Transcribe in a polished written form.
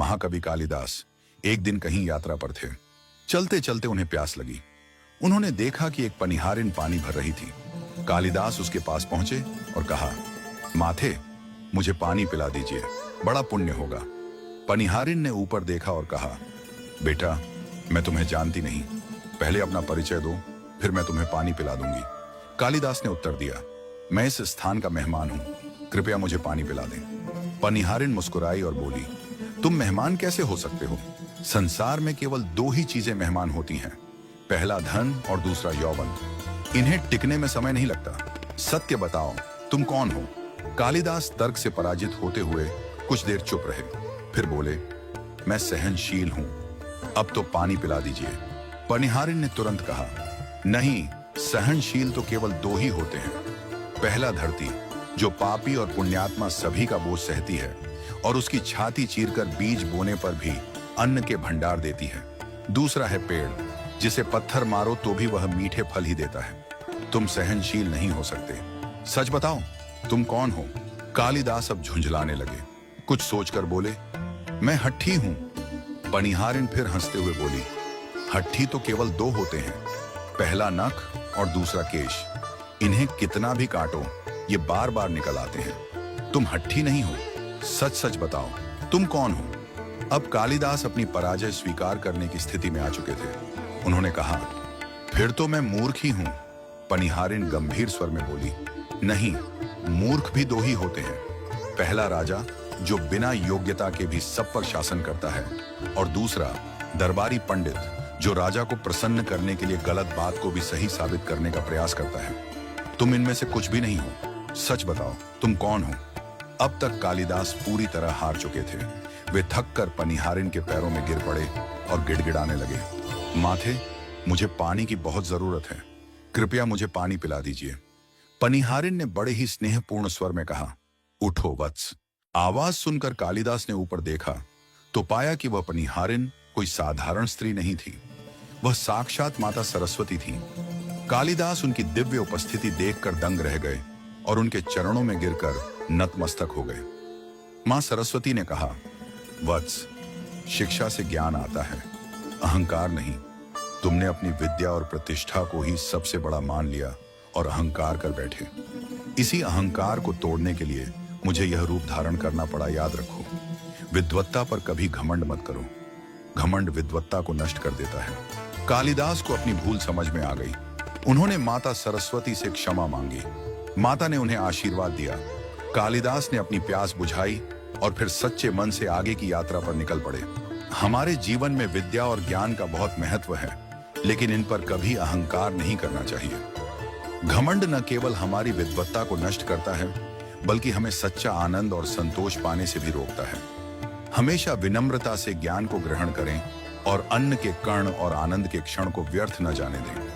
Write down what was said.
महाकवि कालिदास एक दिन कहीं यात्रा पर थे। चलते चलते उन्हें प्यास लगी। उन्होंने देखा कि एक पनिहारिन पानी भर रही थी। कालिदास उसके पास पहुंचे और कहा, माथे, मुझे पानी पिला दीजिए, बड़ा पुण्य होगा। पनिहारिन ने ऊपर देखा और कहा, बेटा, मैं तुम्हें जानती नहीं, पहले अपना परिचय दो, फिर मैं तुम्हें पानी पिला दूंगी। कालिदास ने उत्तर दिया, मैं इस स्थान का मेहमान हूं, कृपया मुझे पानी पिला दें। पनिहारिन मुस्कुराई और बोली, तुम मेहमान कैसे हो सकते हो? संसार में केवल दो ही चीजें मेहमान होती हैं, पहला धन और दूसरा यौवन। इन्हें टिकने में समय नहीं लगता। सत्य बताओ, तुम कौन हो? कालिदास तर्क से पराजित होते हुए कुछ देर चुप रहे, फिर बोले, मैं सहनशील हूं, अब तो पानी पिला दीजिए। पनिहारिन ने तुरंत कहा, नहीं, सहनशील तो केवल दो ही होते हैं। पहला धरती, जो पापी और पुण्यात्मा सभी का बोझ सहती है और उसकी छाती चीरकर बीज बोने पर भी अन्न के भंडार देती है। दूसरा है पेड़, जिसे पत्थर मारो तो भी वह मीठे फल ही देता है। तुम सहनशील नहीं हो सकते। सच बताओ, तुम कौन हो? कालिदास अब झुंझलाने लगे। कुछ सोचकर बोले, मैं हट्ठी हूं। पनिहारिन फिर हंसते हुए बोली, हट्ठी तो केवल दो होते हैं, पहला नख और दूसरा केश। इन्हें कितना भी काटो, ये बार बार निकल आते हैं। तुम हट्ठी नहीं हो। सच सच बताओ, तुम कौन हो? अब कालिदास अपनी पराजय स्वीकार करने की स्थिति में आ चुके थे। उन्होंने कहा, फिर तो मैं मूर्ख ही हूं। पनिहारिन गंभीर स्वर में बोली, नहीं, मूर्ख भी दो ही होते हैं। पहला राजा, जो बिना योग्यता के भी सब पर शासन करता है, और दूसरा दरबारी पंडित, जो राजा को प्रसन्न करने के लिए गलत बात को भी सही साबित करने का प्रयास करता है। तुम इनमें से कुछ भी नहीं हो। सच बताओ, तुम कौन हो? अब तक कालिदास पूरी तरह हार चुके थे। वे थककर पनिहारिन के पैरों में गिर पड़े और गिड़गिड़ाने लगे, माथे, मुझे पानी की बहुत जरूरत है, कृपया मुझे पानी पिला दीजिए। पनिहारिन ने बड़े ही स्नेहपूर्ण स्वर में कहा, उठो वत्स। आवाज सुनकर कालिदास ने ऊपर देखा तो पाया कि वह पनिहारिन कोई साधारण स्त्री नहीं थी, वह साक्षात माता सरस्वती थी। कालिदास उनकी दिव्य उपस्थिति देखकर दंग रह गए और उनके चरणों में गिरकर नतमस्तक हो गए। मां सरस्वती ने कहा, वत्स, शिक्षा से ज्ञान आता है, अहंकार नहीं। तुमने अपनी विद्या और प्रतिष्ठा को ही सबसे बड़ा मान लिया और अहंकार कर बैठे। इसी अहंकार को तोड़ने के लिए मुझे यह रूप धारण करना पड़ा। याद रखो, विद्वत्ता पर कभी घमंड मत करो। घमंड विद्वत्ता को नष्ट कर देता है। कालिदास को अपनी भूल समझ में आ गई। उन्होंने माता सरस्वती से क्षमा मांगी। माता ने उन्हें आशीर्वाद दिया। कालिदास ने अपनी प्यास बुझाई और फिर सच्चे मन से आगे की यात्रा पर निकल पड़े। हमारे जीवन में विद्या और ज्ञान का बहुत महत्व है, लेकिन इन पर कभी अहंकार नहीं करना चाहिए। घमंड न केवल हमारी विद्वत्ता को नष्ट करता है, बल्कि हमें सच्चा आनंद और संतोष पाने से भी रोकता है। हमेशा विनम्रता से ज्ञान को ग्रहण करें और अन्न के कण और आनंद के क्षण को व्यर्थ न जाने दें।